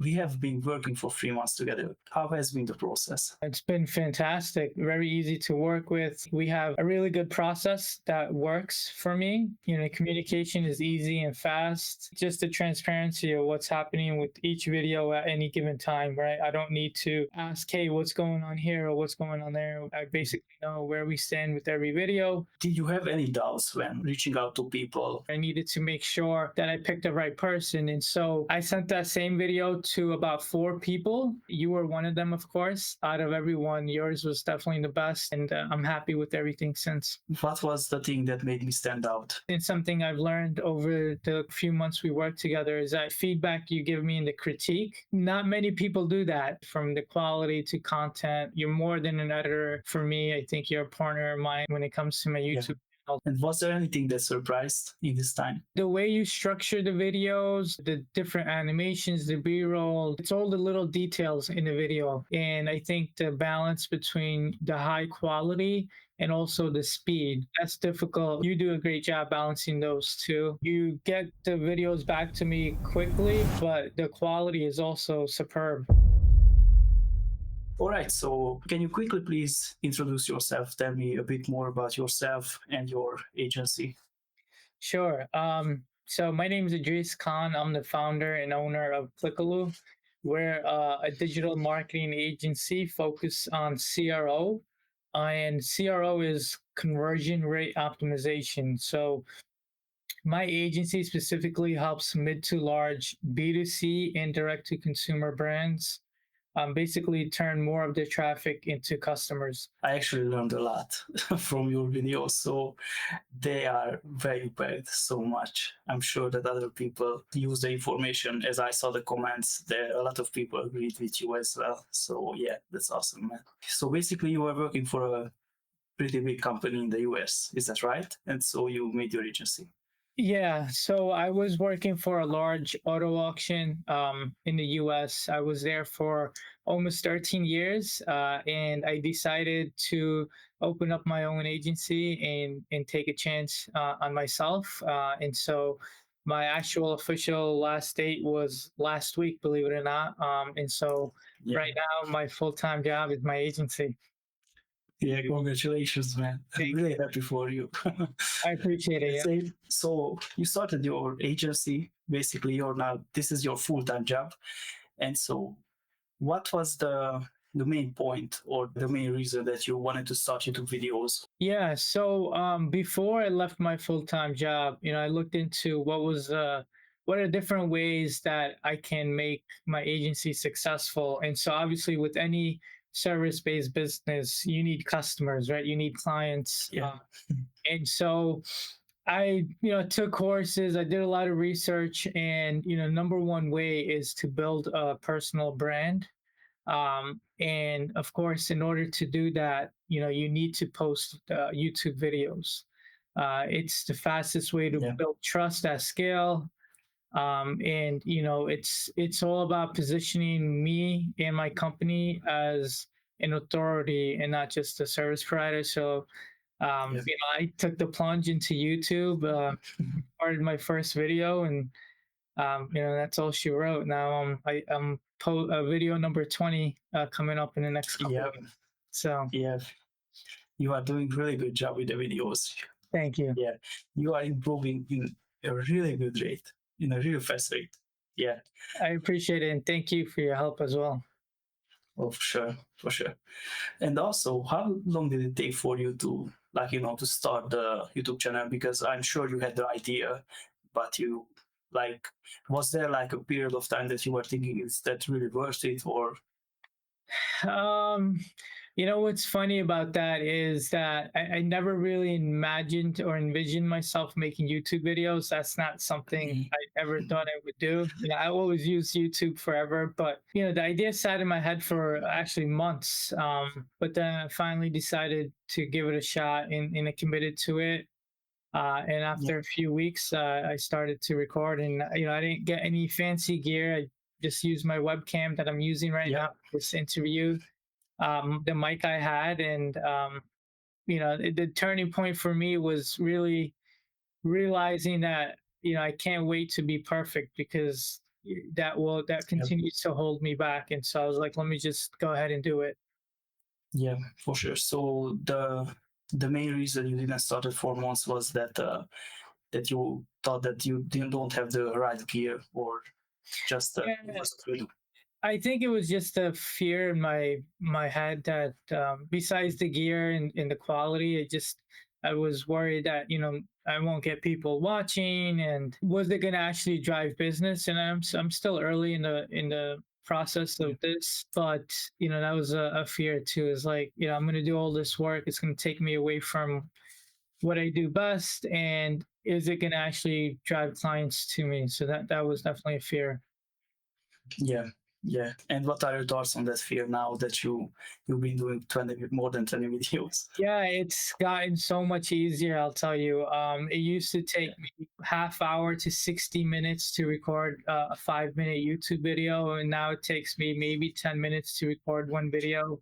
we have been working for 3 months together. How has been the process? It's been fantastic, very easy to work with. We have a really good process that works for me. Communication is easy and fast. Just the transparency of what's happening with each video at any given time, right? I don't need to ask, hey, what's going on here or what's going on there. I basically know where we stand with every video. Did you have any doubts when reaching out to people? I needed to make sure that I picked the right person. And so I sent that same video to about 4 people. You were one of them, of course. Out of everyone, yours was definitely the best. And I'm happy with everything since. What was the thing that made me stand out? And something I've learned over the few months we worked together is that feedback you give me in the critique, not many people do that. From the quality to content, you're more than an editor for me. I think you're a partner of mine when it comes to my YouTube. And was there anything that surprised in this time? The way you structure the videos, the different animations, the B-roll, it's all the little details in the video. And I think the balance between the high quality and also the speed, that's difficult. You do a great job balancing those two. You get the videos back to me quickly, but the quality is also superb. All right, so can you quickly please introduce yourself? Tell me a bit more about yourself and your agency. Sure. So my name is Idrees Khan. I'm the founder and owner of Clickaloo. We're a digital marketing agency focused on CRO, and CRO is conversion rate optimization. So my agency specifically helps mid to large B2C and direct to consumer brands basically turn more of their traffic into customers. I actually learned a lot from your videos, so they are valued so much. I'm sure that other people use the information. As I saw the comments, there a lot of people agreed with you as well. So yeah, that's awesome, man. So basically you were working for a pretty big company in the US, is that right? And so you made your agency. Yeah, so I was working for a large auto auction in the US. I was there for almost 13 years, and I decided to open up my own agency and take a chance on myself. And so my actual official last date was last week, believe it or not. And so right now, my full-time job is my agency. Yeah, congratulations, man. I'm really happy for you. I appreciate it. Yeah. So you started your agency. Basically, this is your full-time job. And so what was the main point or the main reason that you wanted to start YouTube videos? Yeah, so before I left my full-time job, I looked into what are different ways that I can make my agency successful. And so obviously with any service-based business, you need customers, right? You need clients. Yeah. And so I, took courses, I did a lot of research, and, number one way is to build a personal brand. And of course, in order to do that, you need to post YouTube videos. It's the fastest way to build trust at scale. And it's all about positioning me and my company as an authority and not just a service provider. So I took the plunge into YouTube, started my first video, and that's all she wrote. Now I'm video number 20 coming up in the next couple of weeks. So you are doing really good job with the videos. Thank you. Yeah, you are improving in a really good rate, in a really fast rate. Yeah, I appreciate it, and thank you for your help as well. Oh, for sure. And also, how long did it take for you to to start the YouTube channel? Because I'm sure you had the idea, but was there a period of time that you were thinking, is that really worth it? Or what's funny about that is that I never really imagined or envisioned myself making YouTube videos. That's not something I ever thought I would do. I always used YouTube forever, but the idea sat in my head for actually months. But then I finally decided to give it a shot and I committed to it. And after a few weeks, I started to record, and I didn't get any fancy gear. I just used my webcam that I'm using right now for this interview. The mic I had, and the turning point for me was really realizing that I can't wait to be perfect, because that Yeah, continues to hold me back. And so I was like, let me just go ahead and do it. yeah, for sure. So the main reason you didn't start at 4 months was that you thought that you don't have the right gear, or just Yeah, because of you. I think it was just a fear in my head that besides the gear and the quality, I was worried that I won't get people watching, and was it going to actually drive business? And I'm still early in the process Yeah, of this, but that was a fear too. Is like I'm going to do all this work, it's going to take me away from what I do best, and is it going to actually drive clients to me? So that was definitely a fear. yeah, yeah. And what are your thoughts on that fear now that you've been doing 20 more than 20 videos? Yeah, it's gotten so much easier, I'll tell you. It used to Yeah, take me half hour to 60 minutes to record a 5 minute YouTube video, and now it takes me maybe 10 minutes to record one video.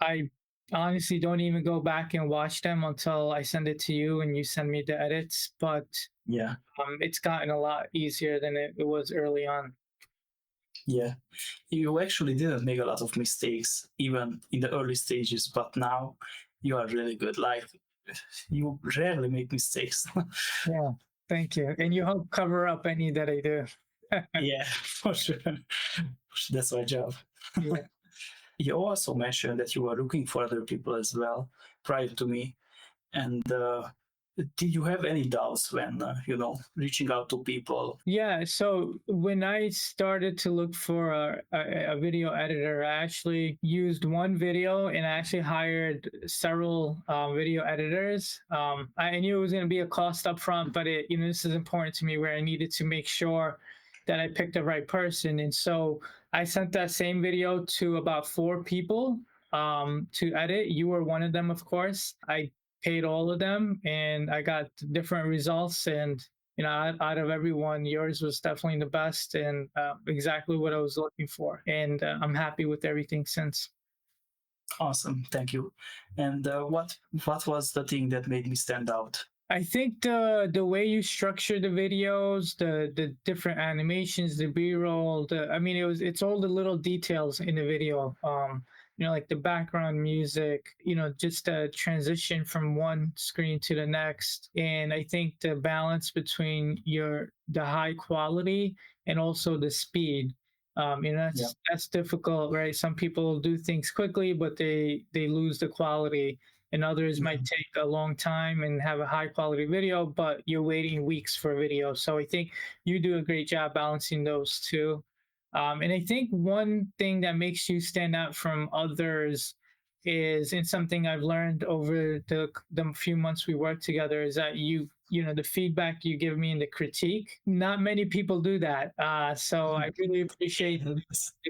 I honestly don't even go back and watch them until I send it to you and you send me the edits, but yeah, it's gotten a lot easier than it was early on. yeah. You actually didn't make a lot of mistakes even in the early stages, but now you are really good. Like, you rarely make mistakes. Yeah, thank you. And you help cover up any that I do. Yeah, for sure. That's my job. Yeah. You also mentioned that you were looking for other people as well prior to me. And did you have any doubts when, reaching out to people? Yeah, so when I started to look for a video editor, I actually used one video and I actually hired several video editors. I knew it was going to be a cost up front, but this is important to me where I needed to make sure that I picked the right person. And so I sent that same video to about four people to edit. You were one of them, of course. I paid all of them and I got different results. And out of everyone, yours was definitely the best and exactly what I was looking for. And I'm happy with everything since. Awesome, thank you. And what was the thing that made me stand out? I think the way you structure the videos, the different animations, the B-roll, it's all the little details in the video. Like the background music, just a transition from one screen to the next. And I think the balance between the high quality and also the speed. Yeah, That's difficult, right? Some people do things quickly, but they lose the quality, and others yeah, might take a long time and have a high quality video, but you're waiting weeks for a video. So I think you do a great job balancing those two. And I think one thing that makes you stand out from others is, and something I've learned over the few months we worked together, is that the feedback you give me and the critique, not many people do that. So I really appreciate the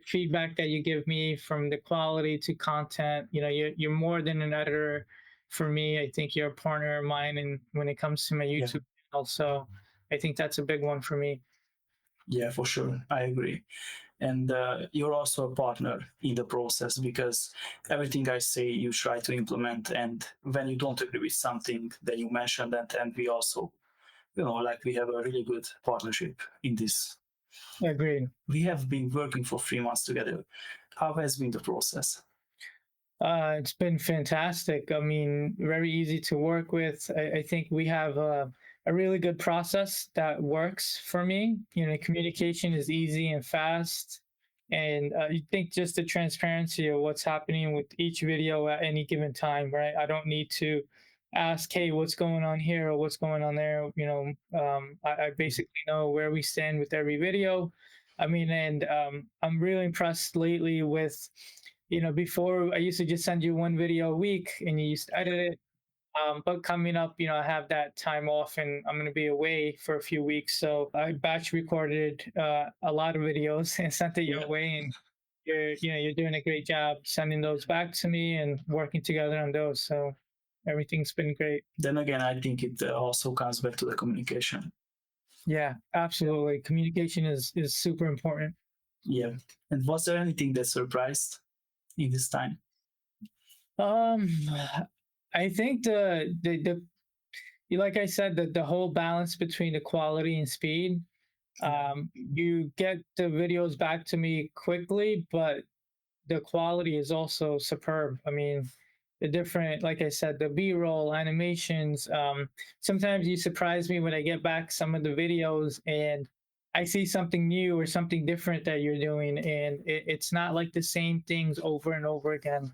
feedback that you give me, from the quality to content. You're more than an editor for me. I think you're a partner of mine, and when it comes to my yeah, YouTube channel, so I think that's a big one for me. yeah, for sure. I agree. And you're also a partner in the process because everything I say you try to implement. And when you don't agree with something, then you mention that, and we also, like, we have a really good partnership in this. Agreed. We have been working for 3 months together. How has been the process? It's been fantastic. I mean, very easy to work with. I think we have a really good process that works for me. Communication is easy and fast. And I think just the transparency of what's happening with each video at any given time, right? I don't need to ask, hey, what's going on here or what's going on there. I basically know where we stand with every video. I mean, and I'm really impressed lately with, before I used to just send you one video a week and you used to edit it. But coming up, I have that time off and I'm going to be away for a few weeks. So I batch recorded a lot of videos and sent it Yeah. your way. And you're doing a great job sending those back to me and working together on those. So everything's been great. Then again, I think it also comes back to the communication. Yeah, absolutely. Communication is super important. Yeah. And was there anything that surprised in this time? Um, I think like I said, the whole balance between the quality and speed. You get the videos back to me quickly, but the quality is also superb. I mean, the different, like I said, the B-roll animations. Sometimes you surprise me when I get back some of the videos and I see something new or something different that you're doing, and it's not like the same things over and over again.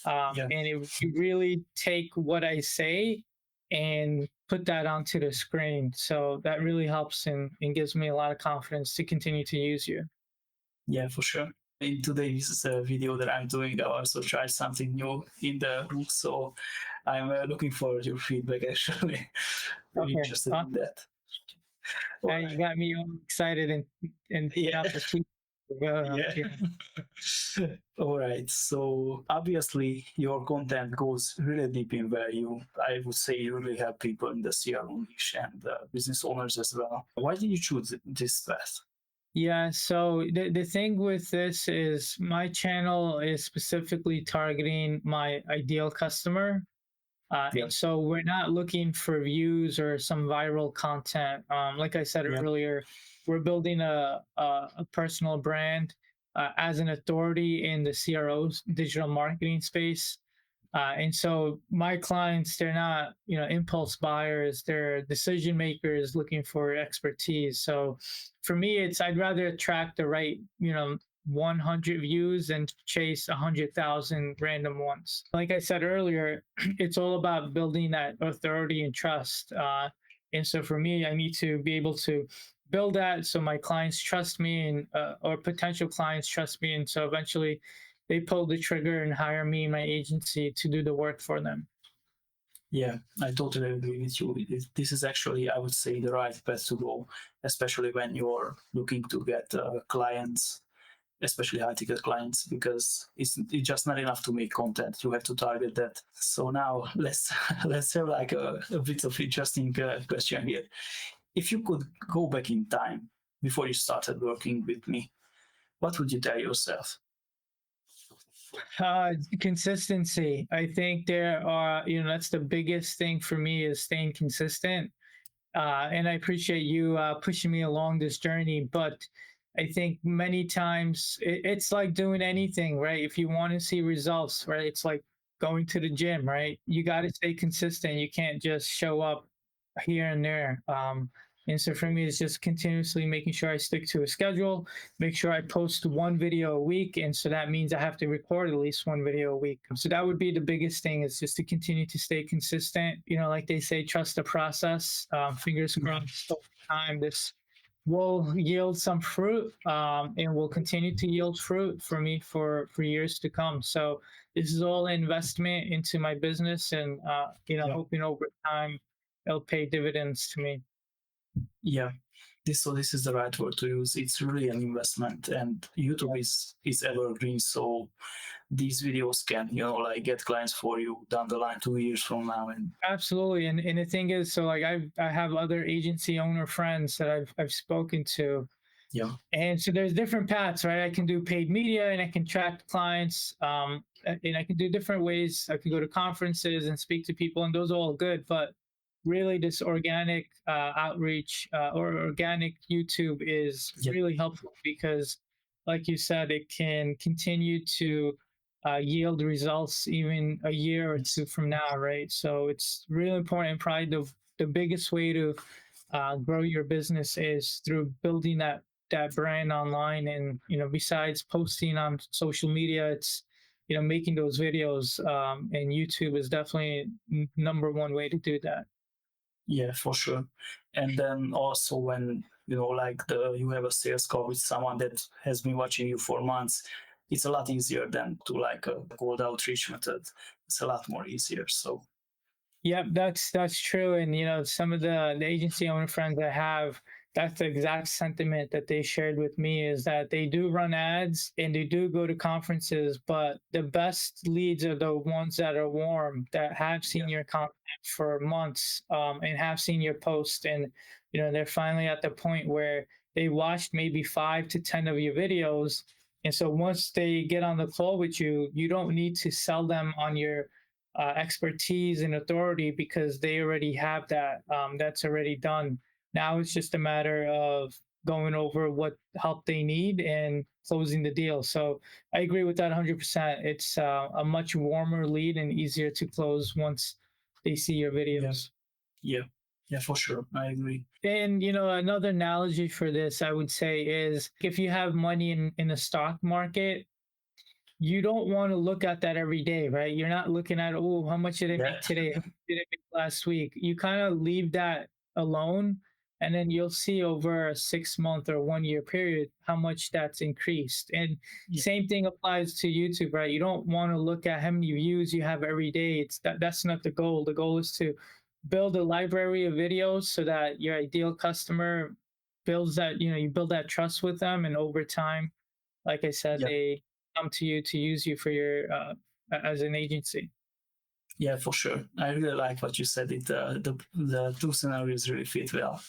Yeah. And you really take what I say and put that onto the screen. So that really helps and gives me a lot of confidence to continue to use you. Yeah, for sure. In today's video that I'm doing, I also tried something new in the book, so I'm looking forward to your feedback. Actually, very Okay. interested in that. All You right. got me all excited and Yeah. out the seat. Yeah. Yeah. All right. So obviously, your content goes really deep in value. I would say you really help people in the CRO niche and business owners as well. Why did you choose this path? Yeah. So the thing with this is my channel is specifically targeting my ideal customer. Yeah. And so we're not looking for views or some viral content. Like I said Yeah. earlier, we're building a personal brand as an authority in the CRO's digital marketing space. And so my clients, they're not, impulse buyers, they're decision makers looking for expertise. So for me, I'd rather attract the right, 100 views and chase 100,000 random ones. Like I said earlier, it's all about building that authority and trust. And so for me, I need to be able to build that so my clients trust me and or potential clients trust me. And so eventually they pull the trigger and hire me, my agency, to do the work for them. Yeah, I totally agree with you. This is actually, I would say, the right path to go, especially when you're looking to get clients, especially high ticket clients, because it's just not enough to make content. You have to target that. So now let's let's have like a bit of interesting question here. If you could go back in time before you started working with me, what would you tell yourself? Consistency. I think there are, that's the biggest thing for me is staying consistent. And I appreciate you pushing me along this journey. But I think many times it's like doing anything, right? If you want to see results, right? It's like going to the gym, right? You got to stay consistent. You can't just show up here and there. And so for me, it's just continuously making sure I stick to a schedule, make sure I post one video a week. And so that means I have to record at least one video a week. So that would be the biggest thing is just to continue to stay consistent. Like they say, trust the process. Fingers crossed over time, this will yield some fruit and will continue to yield fruit for me for years to come. So this is all investment into my business and, Yeah. hoping over time it'll pay dividends to me. Yeah, this is the right word to use. It's really an investment, and YouTube Yeah. is evergreen. So these videos can like get clients for you down the line 2 years from now. And Absolutely. And the thing is, so like I have other agency owner friends that I've spoken to. yeah, And so there's different paths, right? I can do paid media and I can track clients. And I can do different ways. I can go to conferences and speak to people, and those are all good. But really, this organic outreach or organic YouTube is yeah, really helpful because, like you said, it can continue to yield results even a year or yes, two from now, right? So it's really important. Probably the biggest way to grow your business is through building that brand online, and besides posting on social media, it's making those videos, and YouTube is definitely number one way to do that. yeah, for sure. And then also when like you have a sales call with someone that has been watching you for months, it's a lot easier than to like a cold outreach method. It's a lot more easier. So Yep, that's true. And some of the agency owner friends I have, that's the exact sentiment that they shared with me is that they do run ads and they do go to conferences, but the best leads are the ones that are warm, that have yeah, seen your content for months, and have seen your post, and they're finally at the point where they watched maybe 5 to 10 of your videos. And so once they get on the call with you, you don't need to sell them on your expertise and authority because they already have that. That's already done. Now it's just a matter of going over what help they need and closing the deal. So I agree with that 100%. It's a much warmer lead and easier to close once they see your Yeah. videos. Yeah. Yeah, for sure. I agree. And another analogy for this, I would say, is if you have money in the stock market, you don't want to look at that every day, right? You're not looking at, oh, how much did I Yeah. make today? How much did I make last week? You kind of leave that alone, and then you'll see over a 6 month or 1 year period how much that's increased. And Yeah. same thing applies to YouTube, right? You don't want to look at how many views you have every day. That's not the goal. The goal is to build a library of videos so that your ideal customer builds that, you build that trust with them, and over time, like I said, Yeah. they come to you to use you for your as an agency. Yeah, for sure. I really like what you said. The two scenarios really fit well.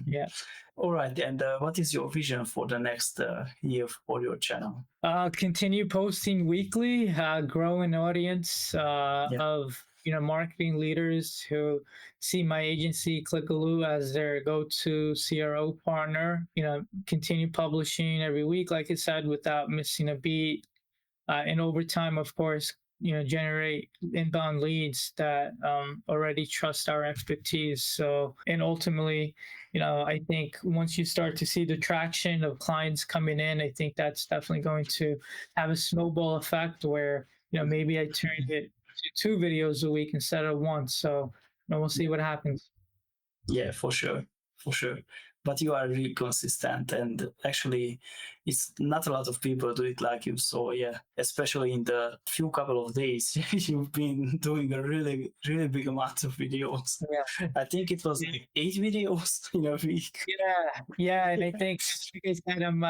Yeah. All right, and what is your vision for the next year for your channel? Continue posting weekly, grow an audience Yeah. of marketing leaders who see my agency Clickaloo as their go-to CRO partner. Continue publishing every week, like I said, without missing a beat. And over time, of course, generate inbound leads that already trust our expertise. So, and ultimately, I think once you start to see the traction of clients coming in, I think that's definitely going to have a snowball effect where, maybe I turn it to 2 videos a week instead of one. So, we'll see what happens. Yeah, for sure, for sure. But you are really consistent, and actually, it's not a lot of people do it like you. So yeah, especially in the few couple of days, you've been doing a really, really big amount of videos. Yeah. I think it was like 8 videos in a week. Yeah, and I think like I said, I'm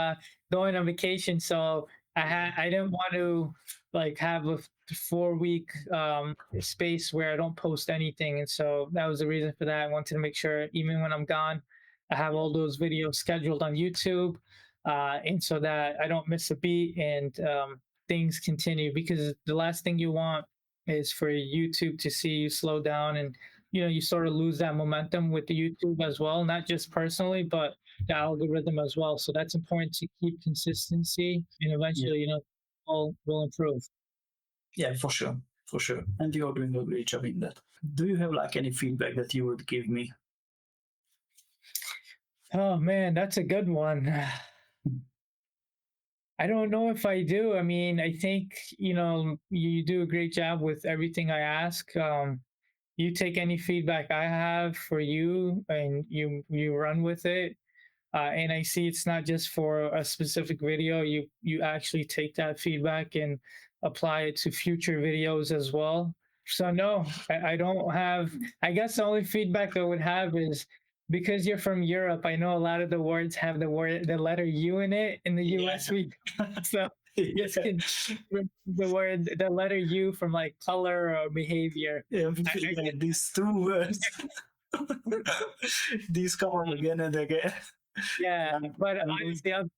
going on vacation, so I didn't want to like have a 4 week space where I don't post anything, and so that was the reason for that. I wanted to make sure even when I'm gone, I have all those videos scheduled on YouTube, and so that I don't miss a beat and things continue, because the last thing you want is for YouTube to see you slow down, and you sort of lose that momentum with the YouTube as well, not just personally, but the algorithm as well. So that's important to keep consistency, and Yeah, eventually, all will improve. yeah, for sure, for sure. And you're doing a great job in that. Do you have like any feedback that you would give me? Oh man, that's a good one. I don't know if I do. I mean, I think, you do a great job with everything I ask. You take any feedback I have for you and you run with it. And I see it's not just for a specific video. You actually take that feedback and apply it to future videos as well. So no, I don't have. I guess the only feedback I would have is because you're from Europe. I know a lot of the words have the letter U in it. In the Yeah. U.S., we so just Yeah. can the letter U from like color or behavior. Yeah, yeah, these two words, these come up again and again. Yeah, but I'm going. honestly, other than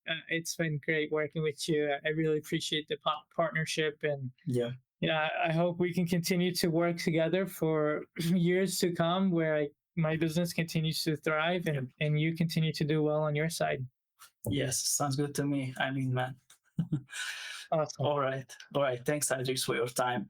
that, it's been great working with you. I really appreciate the partnership, and Yeah, I hope we can continue to work together for years to come, where my business continues to thrive yeah. and you continue to do well on your side. Yes, sounds good to me. I mean, man. Awesome. All right, all right. Thanks, Idrees, for your time.